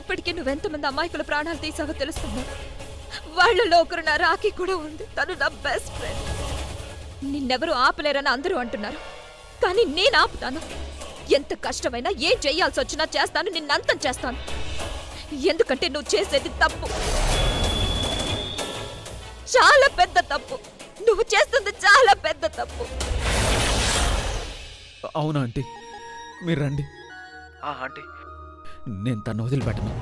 ఇప్పటికే నువ్వెంతమంది అమాయకుల ప్రాణాలు తీసావో తెలుస్తున్నా. వాళ్ళలో ఒకరు నా రాఖీ కూడా ఉంది. తను నా బెస్ట్ ఫ్రెండ్. నిన్నెవరూ ఆపలేరని అందరూ అంటున్నారు, కానీ నేను ఆపుతాను. ఎంత కష్టమైనా ఏం చెయ్యాల్సి వచ్చినా చేస్తాను. నిన్నంతం చేస్తాను. ఎందుకంటే నువ్వు చేసేది తప్పు, చాలా పెద్ద తప్పు. నువ్వు చేస్తుంది చాలా పెద్ద తప్పు. అవునా ఆంటీ? మీరు రండి. ఆంటీ, నేను తను వదిలిపెట్టను.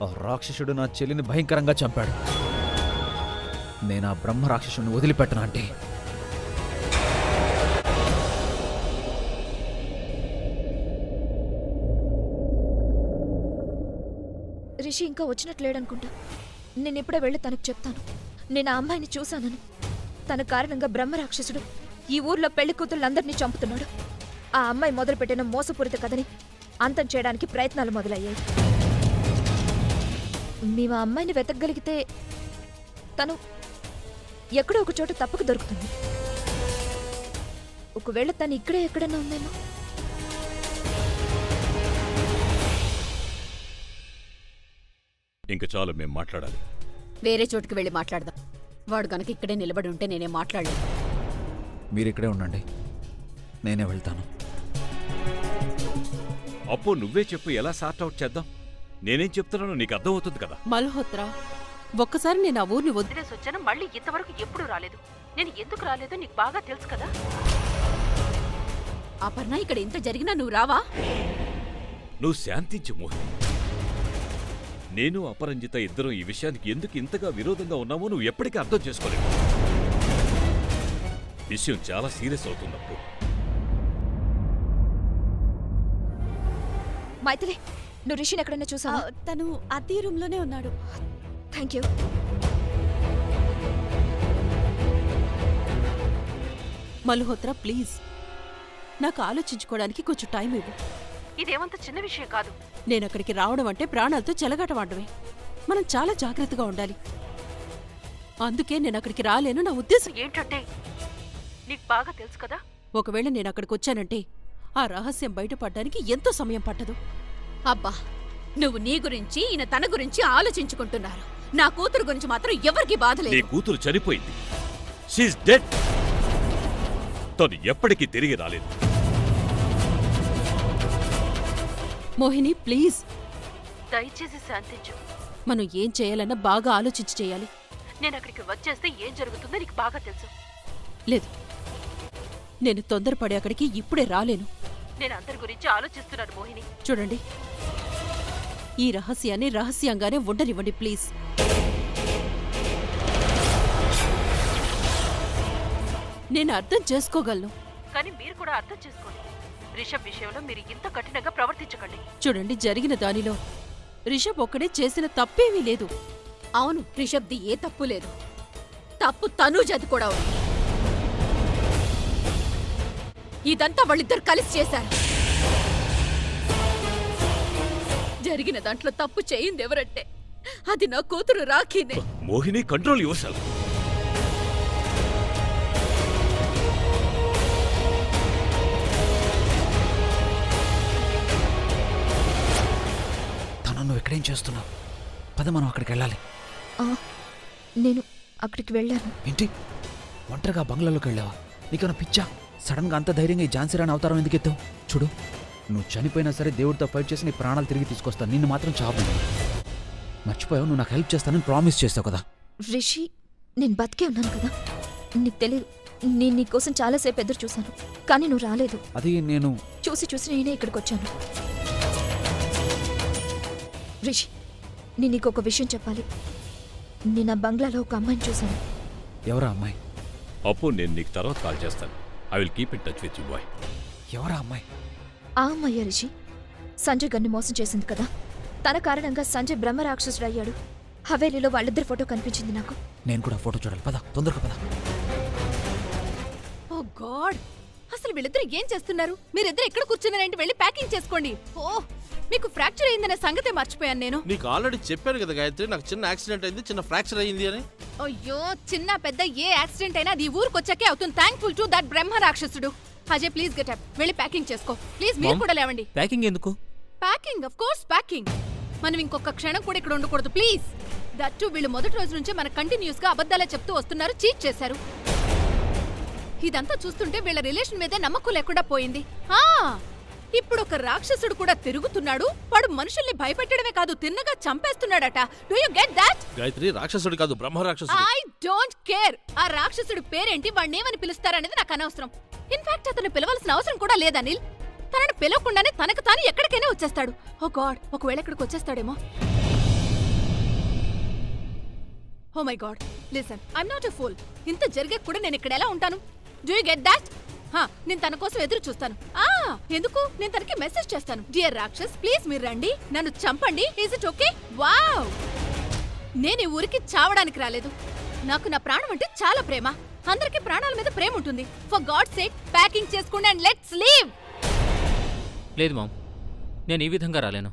ఆ రాక్షసుడు నా చెల్లిని భయంకరంగా చంపాడు. నేను ఆ బ్రహ్మ రాక్షసుడిని వదిలిపెట్టను ఆంటీ. రిషి ఇంకా వచ్చినట్లేడనుకుంటా. నేను ఇప్పుడే వెళ్ళి తనకు చెప్తాను. నేను ఆ అమ్మాయిని చూశానని. తన కారణంగా బ్రహ్మరాక్షసుడు ఈ ఊర్లో పెళ్లి కూతుళ్ళందరినీ చంపుతున్నాడు. ఆ అమ్మాయి మొదలుపెట్టిన మోసపూరిత కథని అంతం చేయడానికి ప్రయత్నాలు మొదలయ్యాయి. మేము ఆ అమ్మాయిని వెతకగలిగితే తను ఎక్కడో ఒక చోట తప్పక దొరుకుతుంది. ఒకవేళ తను ఇక్కడే ఎక్కడన్నా ఉందేమో. ఇంక చాలు, మేం మాట్లాడాలి. వేరే చోటుకి వెళ్ళి మాట్లాడదాం. వాడు గనక ఇక్కడే నిలబడి ఉంటే నేనేం మాట్లాడలేదు. మీరిక్కడే ఉండండి, నేనే వెళ్తాను. అప్పు, నువ్వే చెప్పు, ఎలా సార్ట్అవుట్ చేద్దాం? నేనేం చెప్తున్నానో నీకు అర్థమవుతుంది కదా. మల్హోత్రా, ఒక్కసారి నేను ఆ ఊరిని వదిలేసి వచ్చాను. మళ్ళీ ఇంతవరకు ఎప్పుడూ రాలేదు. నేను ఎందుకు రాలేదో నీకు బాగా తెలుసు కదా. అపర్ణ, ఇక్కడ ఇంత జరిగినా నువ్వు రావా? నువ్వు శాంతించు మోహిని. నేను అపరంజిత ఇద్దరం ఈ విషయానికి ఎందుకు ఇంతగా విరోధంగా ఉన్నామో నువ్వు ఎప్పటికీ అర్థం చేసుకోలేవు. విషయం చాలా సీరియస్ అవుతున్నప్పుడు. మైథిలి, నువ్వు రిషిని ఎక్కడైనా చూసావా? తను అదే రూమ్ లోనే ఉన్నాడు. Thank you. మల్హోత్రా, ప్లీజ్ నాకు ఆలోచించుకోవడానికి కొంచెం టైం ఇవ్వు. ఇదేమంత చిన్న విషయం కాదు. నేను అక్కడికి రావడం అంటే ప్రాణాలతో చెలగాటమాడమే. మనం చాలా జాగ్రత్తగా ఉండాలి. అందుకే నేను అక్కడికి రాలేను. నా ఉద్దేశం ఏంటంటే, నీకు బాగా తెలుసు కదా, ఒకవేళ నేను అక్కడికి వచ్చానంటే ఆ రహస్యం బయటపడడానికి ఎంతో సమయం పట్టదు. అబ్బా, నువ్వు నీ గురించి ఈయన తన గురించి ఆలోచించుకుంటున్నారు. నా కూతురు గురించి మాత్రం ఎవరికీ బాధ నీ లేదు. కూతురు చనిపోయింది. She is dead. తను ఎప్పటికీ తిరిగి రాలేదు. మోహిని, ప్లీజ్ దయచేసి శాంతించు. మనం ఏం చేయాలన్నా బాగా ఆలోచించి చేయాలి. నేను అక్కడికి వచ్చేస్తే ఏం జరుగుతుందో నీకు బాగా తెలుసు. లేదు, నేను తొందరపడి అక్కడికి ఇప్పుడే రాలేను. నేను అందరి గురించి ఆలోచిస్తున్నాను మోహిని. చూడండి, ఈ రహస్యాన్ని రహస్యంగానే ఉండనివ్వండి ప్లీజ్. నేను అర్థం చేసుకోగలను, కానీ మీరు కూడా అర్థం చేసుకోండి. రిషబ్ విషయంలో మీరు ఇంత కఠినంగా ప్రవర్తించకండి. చూడండి, జరిగిన దానిలో రిషబ్ ఒక్కడే చేసిన తప్పేమీ లేదు. అవును, రిషబ్ది ఏ తప్పు లేదు. తప్పు తనూజది కూడా ఉంది. ఇదంతా వాళ్ళిద్దరు కలిసి చేశారు. జరిగిన దాంట్లో తప్పు చేయింది ఎవరంటే అది నా కూతురు రాఖీనే. Mohini, control your. నువ్వు ఎక్కడేం చేస్తున్నావు? పద, మనం అక్కడికి వెళ్ళాలి. నేను అక్కడికి వెళ్ళాను. ఏంటి, ఒంటరిగా బంగ్లాలోకి వెళ్ళావా? నీకేమైనా పిచ్చా? సడన్ గా అంత ధైర్యంగా ఈ ఝాన్సీ రాణి అవతారం ఎందుకు ఎత్తావు? చూడు, నువ్వు చనిపోయినా సరే దేవుడితో ఫైట్ చేసి నీ ప్రాణాలు తిరిగి తీసుకొస్తాను. నిన్ను మాత్రం చావు. మర్చిపోయావు, నువ్వు నాకు హెల్ప్ చేస్తానని ప్రామిస్ చేస్తావు కదా. రిషి, నేను బతికే ఉన్నాను కదా, నీకు తెలియదు. నేను నీకోసం చాలాసేపు ఎదురు చూశాను, కానీ నువ్వు రాలేదు. అది నేను చూసి నేనే ఇక్కడికి వచ్చాను. రిషి, నేను నీకు ఒక విషయం చెప్పాలి. నేను ఆ బంగ్లాలో ఒక అమ్మాయిని చూశాను. ఎవరా అమ్మాయి? అప్పు, నేను నీకు తర్వాత కాల్ చేస్తాను. I will keep in touch with you bye. ఎవరా అమ్మాయి? ఆ అమ్మాయి రిషి సంజయ్ గారిని మోసం చేసింది కదా. తన కారణంగా సంజయ్ బ్రహ్మరాక్షసుడు అయ్యాడు. హవేలీలో వాళ్ళిద్దరి ఫోటో కనిపించింది నాకు. నేను కూడా ఫోటో చూడాలి. పద, తొందరగా పద. ఓ గాడ్, అసలు వీళ్ళిద్దరు ఏం చేస్తున్నారు? మీరిద్దరు ఎక్కడ కూర్చున్నారేంటి? వెళ్ళి ప్యాకింగ్ చేసుకోండి. ఓ, మీకు ఫ్రాక్చర్ అయిందనే సంగతే మర్చిపోయాను నేను. నీకు ఆల్రెడీ చెప్పాను కదా గాయత్రి, నాకు చిన్న యాక్సిడెంట్ అయింది, చిన్న ఫ్రాక్చర్ అయింది అని. అయ్యో, చిన్న పెద్ద ఏ యాక్సిడెంట్ అయినా అది ఊరికి వచ్చాకే అవుతుంది. థ్యాంక్ఫుల్ టు దట్ బ్రహ్మ రాక్షసుడు. Ajay, please get up. వెళ్ళి ప్యాకింగ్ చేసుకో ప్లీజ్. మీరు కూడా లేవండి. ప్యాకింగ్ ఎందుకు? Packing, of course packing. మనం ఇంకొక క్షణం కూడా ఇక్కడ ఉండకూడదు ప్లీజ్. దట్టు వీళ్ళు మొదటి రోజు నుంచే మన కంటిన్యూస్ గా అబద్ధాలే చెప్తూ వస్తున్నారు, చీట్ చేశారు. ఇదంతా చూస్తుంటే వీళ్ళ రిలేషన్ మీదే నమ్మకం లేకుండా పోయింది. ఇప్పుడు ఒక రాక్షసుడు కూడా తిరుగుతున్నాడు. వాడు మనుషుల్ని భయపెట్టడమే కాదు, తిన్నగా చంపేస్తున్నాడట. Do you get that? Gayatri రాక్షసుడు కాదు, బ్రహ్మ రాక్షసుడు. I don't care. ఆ రాక్షసుడు పేరేంటి, వాడినేమని పిలుస్తారనేది నాకు అనవసరం. ఇన్ఫాక్ట్ అతను పిలవాల్సిన అవసరం కూడా లేదు అనిల్. తనని పిలవకుండానే తనకు తాను ఎక్కడికైనా వచ్చేస్తాడు. ఓ గాడ్, ఒకవేళ ఇక్కడికి వచ్చేస్తాడేమో. Oh my God, listen, I'm not a fool. ఇంత జరిగే కూడా నేను ఇక్కడ ఎలా ఉంటాను? Do you get that? నేను తన కోసం ఎదురు చూస్తాను. ఎందుకు? నేను తనకి మెసేజ్ చేస్తాను. డియర్ రాక్షస్, ప్లీజ్ మీరు రండి, నన్ను చంపండి. Is it okay? వావ్! నేను ఈ ఊరికి చావడానికి రాలేదు. నాకు నా ప్రాణం అంటే చాలా ప్రేమ. అందరికీ ప్రాణాల మీద ప్రేమ ఉంటుంది. ఫర్ గాడ్ సేక్ ప్యాకింగ్ చేసుకోండి అండ్ లెట్స్ లీవ్. లేదు మామ్, నేను ఈ విధంగా రాలేను.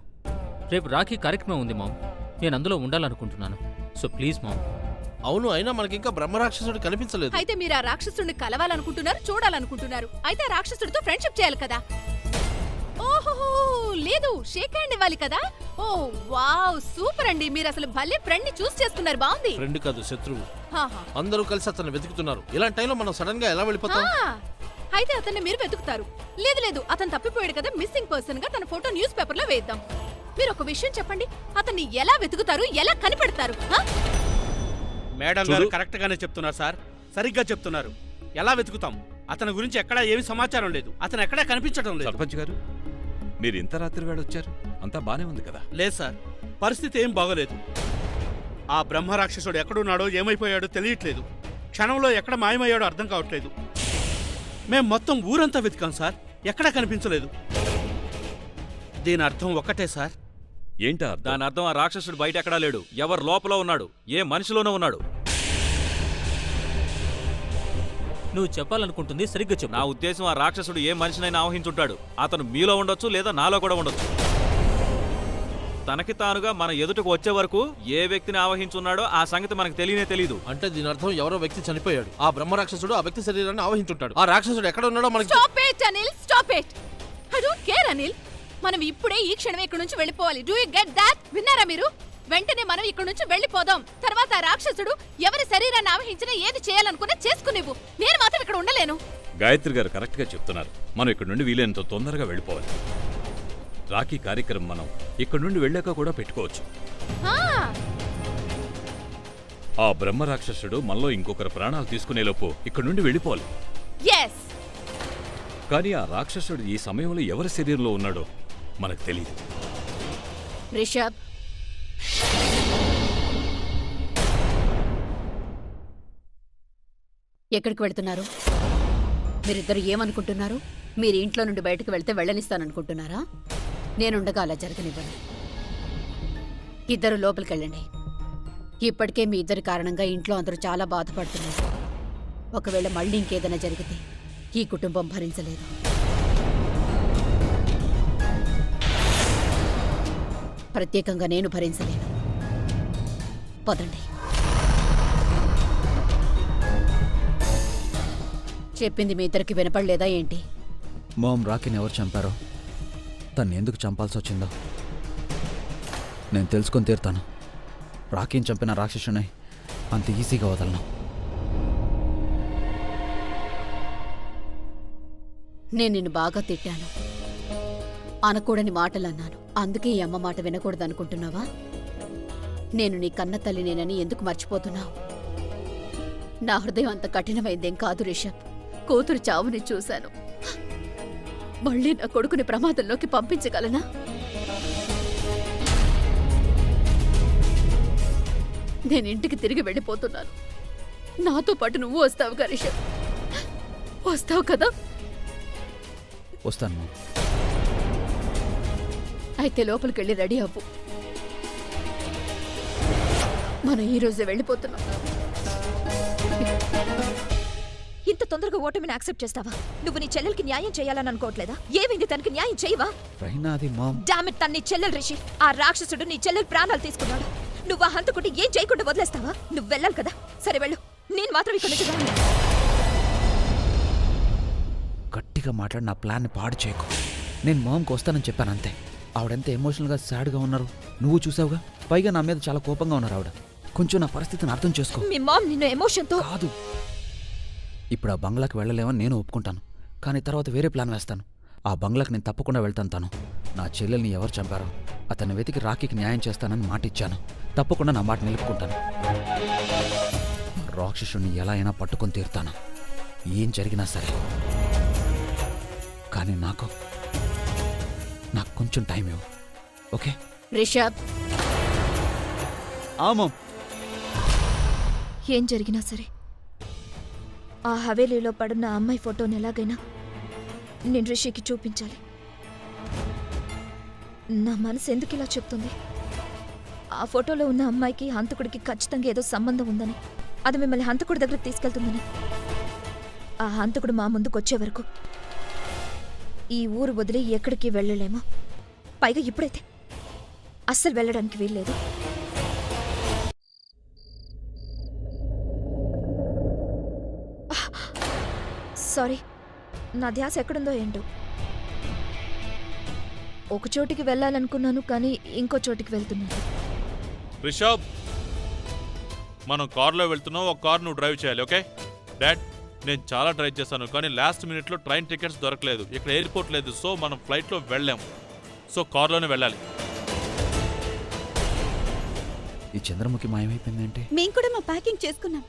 రేపు రాఖీ కార్యక్రమం ఉంది మామ్, నేను అందులో ఉండాలనుకుంటున్నాను. So please mom. అవును, అయినా మనకింకా బ్రహ్మరాక్షసుడు కనిపించలేదు. అయితే మీరు ఆ రాక్షసుడిని కలవాలనుకుంటున్నారు, చూడాలనుకుంటున్నారు. అయితే ఆ రాక్షసుడితో ఫ్రెండ్షిప్ చేయాలి కదా. ఓహో లేదు, షేక్ హ్యాండ్ ఇవ్వాలి కదా. ఓ వావ్, సూపర్ అండి. మీరు అసలు భలే ఫ్రెండ్ ని చూస్ చేసుకున్నారు. బాగుంది. ఫ్రెండ్ కాదు, శత్రువు. అందరూ కలిసి అతన్ని వెతుకుతున్నారు. ఇలాంటి టైంలో మనం సడన్ గా ఎలా వెళ్ళిపోతాం? అయితే అతన్ని మీరు వెతుకుతారు. లేదు లేదు, అతను తప్పిపోయాడు కదా, మిస్సింగ్ పర్సన్ గా తన ఫోటో న్యూస్ పేపర్ లో వేద్దాం. మీరు ఒక విషయం చెప్పండి, అతన్ని ఎలా వెతుకుతారు, ఎలా కనిపెడతారు? మేడం గారు కరెక్ట్ గానే చెప్తున్నారు సార్, సరిగ్గా చెప్తున్నారు. ఎలా వెతుకుతాం? అతని గురించి ఎక్కడా ఏమి సమాచారం లేదు, అతను ఎక్కడా కనిపించడం లేదు. సర్పంచ్ గారు, మీరు ఇంత రాత్రి వేళ వచ్చారు, అంతా బానే ఉంది కదా? లేదు సార్, పరిస్థితి ఏం బాగోలేదు. ఆ బ్రహ్మరాక్షసుడు ఎక్కడున్నాడో ఏమైపోయాడో తెలియట్లేదు. క్షణంలో ఎక్కడ మాయమయ్యాడో అర్థం కావట్లేదు. మేం మొత్తం ఊరంతా వెతికాం సార్, ఎక్కడా కనిపించలేదు. దీని అర్థం ఒక్కటే సార్. ఏంటా? దాని అర్థం ఆ రాక్షసుడు బయట ఎక్కడా లేడు, ఎవరు లోపల ఉన్నాడు, ఏ మనిషిలోనూ ఉన్నాడు. నువ్వు చెప్పాలనుకుంటుంది సరిగ్గా చెప్పు. నా ఉద్దేశం, ఆ రాక్షసుడు ఏ మనిషినైనా ఆవహించుంటాడు. అతను మీలో ఉండొచ్చు, లేదా నాలో కూడా ఉండొచ్చు. తనకి తానుగా మన ఎదుటకు వచ్చే వరకు ఏ వ్యక్తిని ఆవహించున్నాడో ఆ సంగతి మనకు తెలియదు. అంటే దీని అర్థం ఎవరో వ్యక్తి చనిపోయాడు, ఆ బ్రహ్మరాక్షసుడు ఆ వ్యక్తి శరీరాన్ని ఆవహించుంటాడు. ఆ రాక్షసుడు ఎక్కడ ఉన్నాడో మనకి. Stop it Anil, stop it. I don't care Anil. మనం ఇప్పుడే ఈ క్షణమే ఇక్కడ నుంచి వెళ్ళిపోవాలి. Do you get that? విన్నారా మీరు? వెంటనే మనం ఇక్కడ నుంచి వెళ్ళిపోదాం. తర్వాత ఆ రాక్షసుడు ఎవరి శరీరాన్ని ఆవహించినా ఏది చేయాలనుకున్నా చేసుకునేవు. నేను మాత్రం ఇక్కడ ఉండలేను. గాయత్రి గారు కరెక్ట్ గా చెప్తున్నారు. మనం ఇక్కడ నుండి వీలైనంత తొందరగా వెళ్ళిపోవాలి. రాఖీ కార్యక్రమం మనం ఇక్కడ నుండి వెళ్ళాక కూడా పెట్టుకోవచ్చు. ఆ బ్రహ్మరాక్షసుడు మనలో ఇంకొకరు ప్రాణాలు తీసుకునేలోపు ఇక్కడ నుండి వెళ్ళిపోవాలి. కానీ ఆ రాక్షసుడు ఈ సమయంలో ఎవరి శరీరంలో ఉన్నాడో మనకు తెలియదు. రిషబ్, ఎక్కడికి వెళ్తున్నారు? మీరిద్దరు ఏమనుకుంటున్నారు? మీరు ఇంట్లో నుండి బయటకు వెళ్తే వెళ్ళనిస్తాననుకుంటున్నారా? నేనుండగా అలా జరగనివ్వను. ఇద్దరు లోపలికి వెళ్ళండి. ఇప్పటికే మీ ఇద్దరి కారణంగా ఇంట్లో అందరూ చాలా బాధపడుతున్నారు. ఒకవేళ మళ్ళీ ఇంకేదైనా జరిగితే ఈ కుటుంబం భరించలేదు. ప్రత్యేకంగా నేను భరించలేను. పదండి. చెప్పింది మీ ఇద్దరికి వినపడలేదా ఏంటి? మామ్, రాఖీని ఎవరు చంపారో, తను ఎందుకు చంపాల్సి వచ్చిందో నేను తెలుసుకొని తీరుతాను. రాఖీని చంపిన రాక్షసుని అంత ఈజీగా వదలను. నేను నిన్ను బాగా తిట్టాను, అనకూడని మాటలు అన్నాను. అందుకే ఈ అమ్మ మాట వినకూడదనుకుంటున్నావా? నేను నీ కన్న తల్లినేనని ఎందుకు మర్చిపోతున్నావు? నా హృదయం అంత కఠినమైందేం కాదు రిషబ్. కూతురు చావుని చూశాను. మళ్ళీ నా కొడుకుని ప్రమాదంలోకి పంపించగలనా? నేను ఇంటికి తిరిగి వెళ్ళిపోతున్నాను. నాతో పాటు నువ్వు వస్తావుగా రిషబ్? వస్తావు కదా? వస్తాను. అయితే లోపలికి వెళ్ళి రెడీ అవ్వు. మనం ఈ రోజే వెళ్ళిపోతున్నాం. ఇంత తొందరగా ఓటమిని యాక్సెప్ట్ చేస్తావా? నువ్వు నీ చెల్లెలకి న్యాయం చేయాలని అనుకోవట్లేదా? ఏమైంది? తనకి న్యాయం చేయవా? డామ్ ఇట్, తన నీ చెల్లెలు రిషి. ఆ రాక్షసుడు నీ చెల్లెలు ప్రాణాలు తీసుకున్నాడు. నువ్వు ఆ హంతకుంటే ఏం చేయకుండా వదిలేస్తావా? నువ్వు వెళ్ళాలి కదా. సరే వెళ్ళు, నేను మాత్రం ఇక్కడ నుంచి రాను. గట్టిగా మాట్లాడి నా ప్లాన్ని పాడు చేయకు. నేను మామ్కి వస్తానని చెప్పాను అంతే. ఆవిడెంత ఎమోషనల్గా సాడ్గా ఉన్నారు నువ్వు చూసావుగా. పైగా నా మీద చాలా కోపంగా ఉన్నారు ఆవిడ. కొంచెం నా పరిస్థితిని అర్థం చేసుకో. మీ మామ్ నిన్ను ఎమోషన్తో కాదు. ఇప్పుడు ఆ బంగ్లాకి వెళ్ళలేమని నేను ఒప్పుకుంటాను, కానీ తర్వాత వేరే ప్లాన్ వేస్తాను. ఆ బంగ్లాకి నేను తప్పకుండా వెళ్తాను. తాను నా చెల్లెల్ని ఎవరు చంపారో అతన్ని వెతికి రాఖీకి న్యాయం చేస్తానని మాట ఇచ్చాను. తప్పకుండా నా మాట నిలుపుకుంటాను. రాక్షసుని ఎలా అయినా పట్టుకొని తీరుతాను, ఏం జరిగినా సరే. కానీ నాకు కొంచెం టైం ఇవ్వు, ఓకే? రిషబ్, ఆమా, ఏం జరిగినా సరే ఆ హవేలీలో పడున్న అమ్మాయి ఫోటోని ఎలాగైనా నేను రిషికి చూపించాలి. నా మనసు ఎందుకు ఇలా చెప్తుంది? ఆ ఫోటోలో ఉన్న అమ్మాయికి హంతకుడికి ఖచ్చితంగా ఏదో సంబంధం ఉందని, అది మిమ్మల్ని హంతకుడి దగ్గరికి తీసుకెళ్తుందని. ఆ హంతకుడు మా ముందుకు వచ్చే వరకు ఈ ఊరు వదిలి ఎక్కడికి వెళ్ళలేమో. పైగా ఇప్పుడైతే అస్సలు వెళ్ళడానికి వీల్లేదు. సారీ, నా ధ్యాస ఎక్కడుందో ఏంటో. ఒక చోటికి వెళ్ళాలనుకున్నాను, కానీ ఇంకో చోటికి వెళ్తున్నాను. రిషబ్, మనం కార్లో వెళ్తున్నాం. ఒక కార్ నువ్వు డ్రైవ్ చేయాలి, ఓకే? డాడ్, నేను చాలా ట్రై చేశాను, కానీ లాస్ట్ మినిట్లో ట్రైన్ టికెట్స్ దొరకలేదు. ఇక్కడ ఎయిర్పోర్ట్ లేదు, సో మనం ఫ్లైట్లో వెళ్ళాము. సో కార్లోనే వెళ్ళాలి. ఈ చంద్రముఖి మాయమైపోయిందంటే మేము కూడా మా ప్యాకింగ్ చేసుకున్నాం.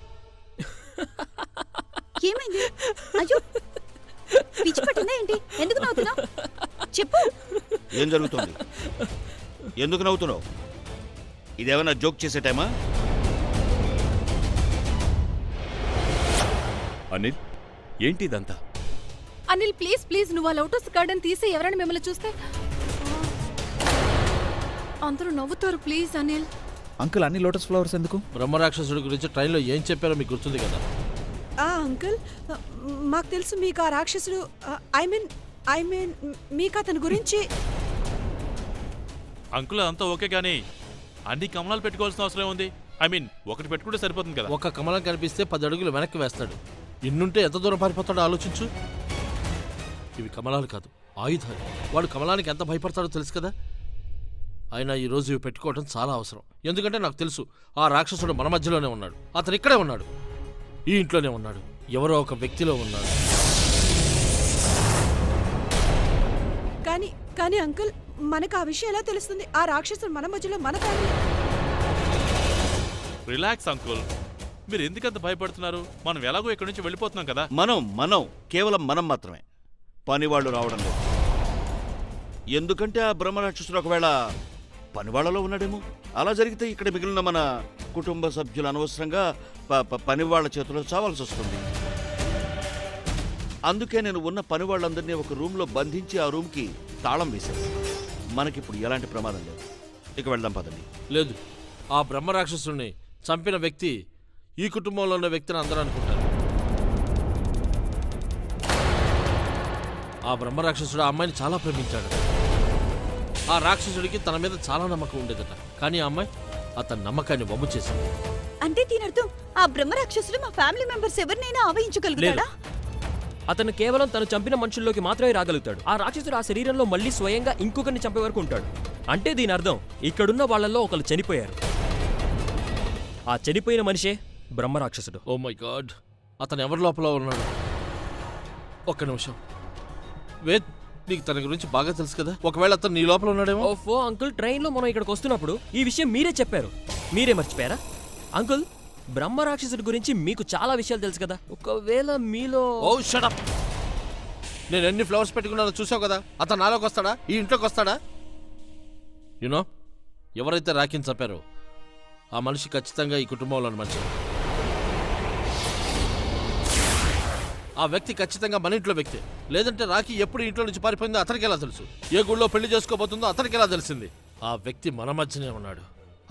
ఏమైంది? అయ్యో, పిచ్చి పట్టిందా ఏంటి? ఎందుకు నవ్వుతున్నావు? చెప్పు. ఏం జరుగుతుంది? ఎందుకు నవ్వుతున్నావు? ఇదేమన్నా జోక్ చేసే టైమా? అనిల్, ఏంటి ఇదంతా? అనిల్ ప్లీజ్ ప్లీజ్, నువ్వు ఆ లోటస్ గార్డెన్ తీసి ఎవరైనా మిమ్మల్ని చూస్తే అందరూ నవ్వుతారు. ప్లీజ్ అనిల్. అంకుల్, అన్ని లోటస్ ఫ్లవర్స్ ఎందుకు? బ్రహ్మరాక్షసుడి గురించి ట్రైన్లో ఏం చెప్పారో మీకు గుర్తుంది కదా? అంకుల్, మాకు తెలుసు మీకు ఆ రాక్షసుడు, ఐ మీన్ మీకు అతని గురించి. అంకుల్ అంతా ఓకే, కానీ అన్ని కమలాలు పెట్టుకోవాల్సిన అవసరం ఉంది. ఐ మీన్ ఒకటి పెట్టుకుంటే సరిపోతుంది కదా. ఒక కమలం కనిపిస్తే 10 అడుగులు వెనక్కి వేస్తాడు. ఇన్నుంటే ఎంత దూరం పారిపోతాడో ఆలోచించు. ఇవి కమలాలు కాదు, ఆయుధాలు. వాడు కమలానికి ఎంత భయపడతాడో తెలుసు కదా. అయినా ఈరోజు ఇవి పెట్టుకోవడం చాలా అవసరం. ఎందుకంటే నాకు తెలుసు ఆ రాక్షసుడు మన మధ్యలోనే ఉన్నాడు. అతను ఇక్కడే ఉన్నాడు, ఈ ఇంట్లోనే ఉన్నాడు, ఎవరో ఒక వ్యక్తిలో ఉన్నాడు. కానీ అంకుల్, మనకు ఆ విషయం ఎలా తెలుస్తుంది? ఆ రాక్షసుడు మన మధ్యలో, మన ఫ్యామిలీ. రిలాక్స్ అంకుల్, మీరు ఎందుకంత భయపడుతున్నారు? మనం ఎలాగో ఇక్కడి నుంచి వెళ్ళిపోతున్నాం కదా. మనం కేవలం మనం మాత్రమే, పనివాళ్ళు రావడం లేదు. ఎందుకంటే ఆ బ్రహ్మరాక్షసుడు ఒకవేళ పనివాళ్లలో ఉన్నాడేమో. అలా జరిగితే ఇక్కడ మిగిలిన మన కుటుంబ సభ్యులు అనవసరంగా పనివాళ్ల చేతిలో చావాల్సి వస్తుంది. అందుకే నేను ఉన్న పనివాళ్ళందరినీ ఒక రూమ్లో బంధించి ఆ రూమ్కి తాళం వేశాను. మనకిప్పుడు ఎలాంటి ప్రమాదం లేదు. ఇక వెళ్దాం పదండి. లేదు, ఆ బ్రహ్మరాక్షసుడిని చంపిన వ్యక్తి ఈ కుటుంబంలో ఉన్న వ్యక్తిని అందరూ అనుకుంటారు. ఆ బ్రహ్మరాక్షసుడు ఆ అమ్మాయిని చాలా ప్రేమించాడు. ఆ రాక్షసుడికి తన మీద చాలా నమ్మకం ఉండేదట. కానీ ఆ అమ్మాయి అతని నమ్మకాన్ని వమ్ము చేసింది. అంటే దీని అర్థం ఆ బ్రహ్మరాక్షసుడు మా ఫ్యామిలీ మెంబర్స్ ఎవరినైనా ఆవహించగలుగుతాడా? అతను కేవలం తను చంపిన మనుషుల్లోకి మాత్రమే రాగలుగుతాడు. ఆ రాక్షసుడు ఆ శరీరంలో మళ్ళీ స్వయంగా ఇంకొకరిని చంపే వరకు ఉంటాడు. అంటే దీని అర్థం ఇక్కడున్న వాళ్ళల్లో ఒకరు చనిపోయారు. ఆ చనిపోయిన మనిషే బ్రహ్మరాక్షసుడు. ఓ మై గాడ్, అతను ఎవరి లోపల ఉన్నాడు? ఒక్క నిమిషం. వేద్, నీకు తన గురించి బాగా తెలుసు కదా. ఒకవేళ అతను నీ లోపల ఉన్నాడేమో. ఓఫో అంకుల్, ట్రైన్లో మనం ఇక్కడికి వస్తున్నప్పుడు ఈ విషయం మీరే చెప్పారు. మీరే మర్చిపోయారా? అంకుల్, బ్రహ్మరాక్షసుడి గురించి మీకు చాలా విషయాలు తెలుసు కదా. ఒకవేళ మీలో... ఓ షట్ అప్. నేను ఎన్ని ఫ్లవర్స్ పెట్టుకున్నానో చూసావు కదా. అతను నాలోకి వస్తాడా? ఈ ఇంట్లోకి వస్తాడా? యునో, ఎవరైతే రాఖీని చంపారో ఆ మనిషి ఖచ్చితంగా ఈ కుటుంబంలోని మనిషి. ఆ వ్యక్తి ఖచ్చితంగా మన ఇంట్లో వ్యక్తి. లేదంటే రాఖీ ఎప్పుడు ఇంట్లో నుంచి పారిపోయిందో అతనికి ఎలా తెలుసు? ఏ గుళ్ళో పెళ్లి చేసుకోబోతుందో అతనికి ఎలా తెలిసింది? ఆ వ్యక్తి మన మధ్యనే ఉన్నాడు.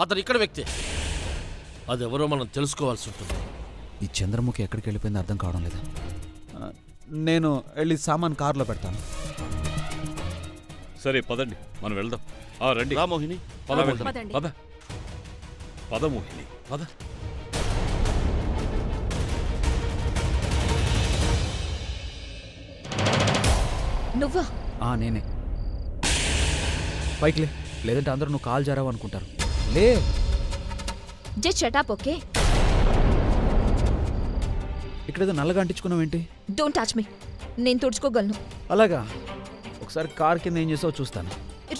అతను ఇక్కడ వ్యక్తి. అదెవరో మనం తెలుసుకోవాల్సి ఉంటుంది. ఈ చంద్రముఖి ఎక్కడికి వెళ్ళిపోయిందో అర్థం కావడం లేదా. నేను వెళ్ళి సామాన్ కారులో పెడతాను. సరే పదండి, మనం వెళ్దాం. రండి రా మోహిని. పద మోహిని, పద. నువ్వా? నేనే. పైకి లే, లేదంటే అందరూ నువ్వు కాల్ జారావు అనుకుంటారు. లే. Just shut okay? ఇక్కడేదో నల్లగా అంటించుకున్నావు ఏంటి? Don't touch me. నేను తుడుచుకోగలను. అలాగా? ఒకసారి కార్ కింద ఏం చేసావో చూస్తాను.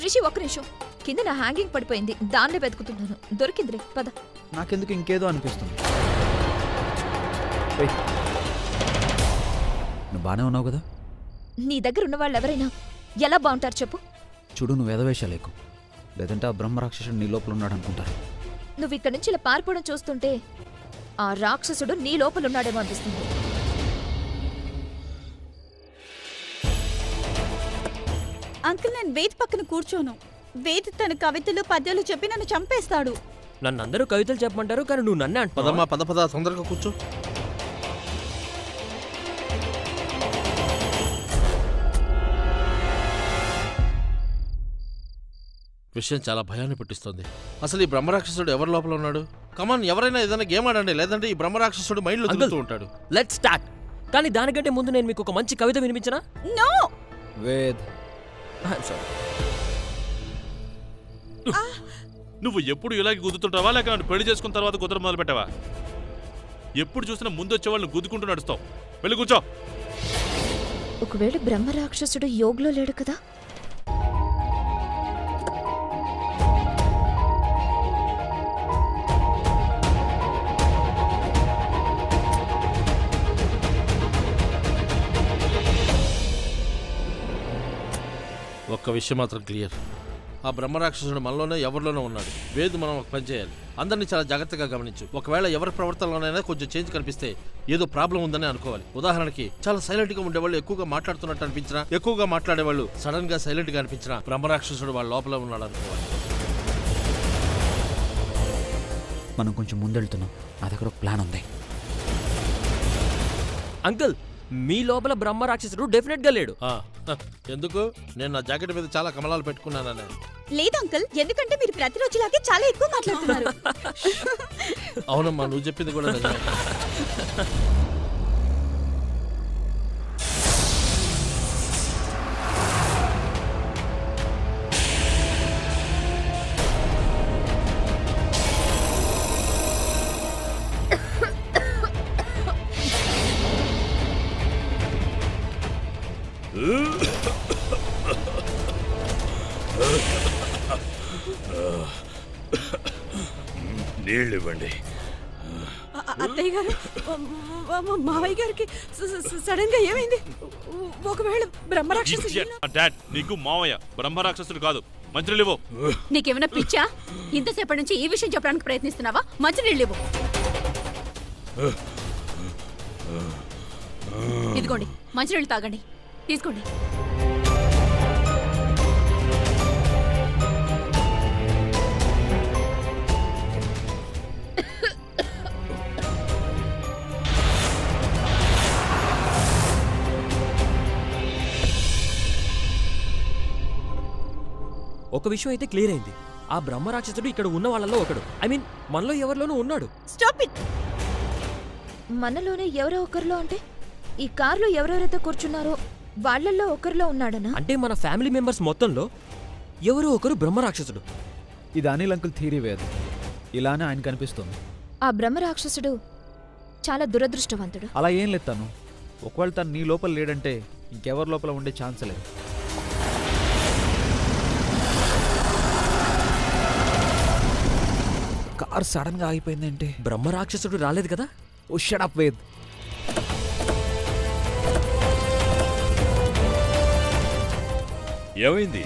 రిషి ఒక్క నిమిషం. కింద నా హ్యాంగింగ్ పడిపోయింది, దాన్నే వెతుకుతున్నాను. దొరికిందిరే, పద. నాకెందుకు ఇంకేదో అనిపిస్తుంది. నువ్వు బాగానే ఉన్నావు కదా? నీ దగ్గర ఉన్న వాళ్ళు ఎవరైనా ఎలా బాగుంటారు చెప్పు? చూడు, నువ్వు ఎదవేశాలేకు, లేదంటే ఆ బ్రహ్మరాక్షసుడు నీ లోపల ఉన్నాడు అనుకుంటారు. నువ్వు ఇక్కడి నుంచి ఇలా పారిపోవడం చూస్తుంటే ఆ రాక్షసుడు నీ లోపల ఉన్నాడేమో అనిపిస్తుంది. అంకుల్, నేను వేద్ పక్కన కూర్చోను. వేద్ తన కవితలు పద్యాలు చెప్పి నన్ను చంపేస్తాడు. నన్ను అందరూ కవితలు చెప్పమంటారు, కానీ నువ్వు నన్నే అంటావు. పదమ్మా, పద తొందరగా కూర్చో. విషయం చాలా భయాన్ని పుట్టిస్తుంది. అసలు ఈ బ్రహ్మరాక్షసుడు ఎవరి లోపల ఉన్నాడు? కమాన్, ఎవరైనా ఏదైనా గేమ్ ఆడండి, లేదంటే ఈ బ్రహ్మరాక్షసుడు మైండ్లో తిరుగుతూ ఉంటాడు. Let's start. కానీ దానికంటే ముందు నేను మీకు ఒక మంచి కవిత వినిపించనా? నో వేద్. నువ్వు ఎప్పుడు ఇలాగే గుద్దుతుంటావా, లేక నన్ను పెళ్లి చేసుకున్న తర్వాత కుదర మొదలు పెట్టావా? ఎప్పుడు చూసినా ముందు వచ్చే వాళ్ళని గుద్దుకుంటూ నడుస్తావు. వెళ్ళి కూర్చో. ఒకవేళ బ్రహ్మరాక్షసుడు యోగ్లో లేడు కదా? ఒక్క విషయం మాత్రం క్లియర్, ఆ బ్రహ్మరాక్షసుడు మనలోనే ఎవరిలోనో ఉన్నాడు. వేద్, మనం ఒక పని చేయాలి. అందరినీ చాలా జాగ్రత్తగా గమనించు. ఒకవేళ ఎవరి ప్రవర్తనలోనైనా కొంచెం చేంజ్ కనిపిస్తే ఏదో ప్రాబ్లం ఉందని అనుకోవాలి. ఉదాహరణకి, చాలా సైలెంట్ గా ఉండేవాళ్ళు ఎక్కువగా మాట్లాడుతున్నట్టు అనిపించినా, ఎక్కువగా మాట్లాడేవాళ్ళు సడన్ గా సైలెంట్ గా అనిపించినా బ్రహ్మరాక్షసుడు వాళ్ళ లోపల ఉన్నాడు అనుకోవాలి. మనం కొంచెం ముందెళ్తున్నాం. నా దగ్గర ఒక ప్లాన్ ఉంది. అంకుల్, మీ లోపల బ్రహ్మరాక్షసుడు డెఫినెట్ గా లేడు. ఎందుకు? నేను నా జాకెట్ మీద చాలా కమలాలు పెట్టుకున్నాననే. లేదు అంకుల్, ఎందుకంటే మీరు ప్రతిరోజులాగే చాలా ఎక్కువ మాట్లాడుతున్నారు. అవునమ్మా, నువ్వు చెప్పింది కూడా నిజమే. నీళ్ళివ్వండి. అత్తయ్య గారు, మావయ్య గారికి సడన్ గా ఏమైంది? ఒకవేళ బ్రహ్మరాక్షసుడు. డాడ్, నీకు మావయ్య బ్రహ్మరాక్షసుడు కాదు. మంచినీళ్ళివ్వు. నీకేమైనా పిచ్చా? ఇంతసేపటి నుంచి ఈ విషయం చెప్పడానికి ప్రయత్నిస్తున్నావా? మంచినీళ్ళివ్వు. ఇదిగోండి, మంచినీళ్ళు తాగండి. తీసుకోండి. ఒక విషయం అయితే క్లియర్ అయింది. ఆ బ్రహ్మరాక్షసుడు ఇక్కడ ఉన్న వాళ్ళలో ఒకడు. ఐ మీన్, మనలో ఎవరిలోనూ ఉన్నాడు. Stop it. మనలోనే ఎవరో ఒకరిలో అంటే ఈ కార్లో ఎవరెవరైతే కూర్చున్నారో వాళ్ళల్లో ఒకరిలో ఉన్నాడనా? అంటే మన ఫ్యామిలీ మెంబర్స్ మొత్తంలో ఎవరో ఒకరు బ్రహ్మరాక్షసుడు. ఇది అనిల్ అంకుల్ థీరీ వేద్. ఇలానే ఆయన కనిపిస్తుంది. ఆ బ్రహ్మరాక్షసుడు చాలా దురదృష్టవంతుడు. అలా ఏం లేదు తను. ఒకవేళ తను నీ లోపల లేడంటే ఇంకెవరి లోపల ఉండే ఛాన్స్ లేదు. కార్ సడన్ గా ఆగిపోయిందంటే బ్రహ్మరాక్షసుడు రాలేదు కదా? ఓ షట్ అప్ వేద్. ఏమైంది?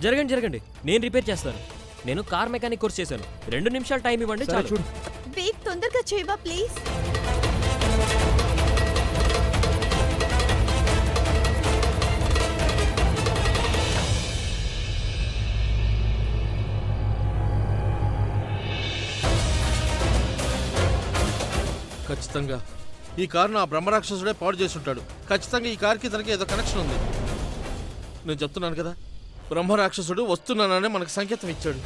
జరగండి, నేను రిపేర్ చేస్తాను. నేను కార్ మెకానిక్ కోర్స్ చేశాను. 2 నిమిషాలు టైం ఇవ్వండి చాలు. చూడు, వేద్, తొందరగా చేయవా ప్లీజ్? ఖచ్చితంగా ఈ కారును ఆ బ్రహ్మరాక్షసుడే పాడు చేసుంటాడు. ఖచ్చితంగా ఈ కార్కి తనకి ఏదో కనెక్షన్ ఉంది. నేను చెప్తున్నాను కదా, బ్రహ్మరాక్షసుడు వస్తున్నానని మనకు సంకేతం ఇచ్చాడు.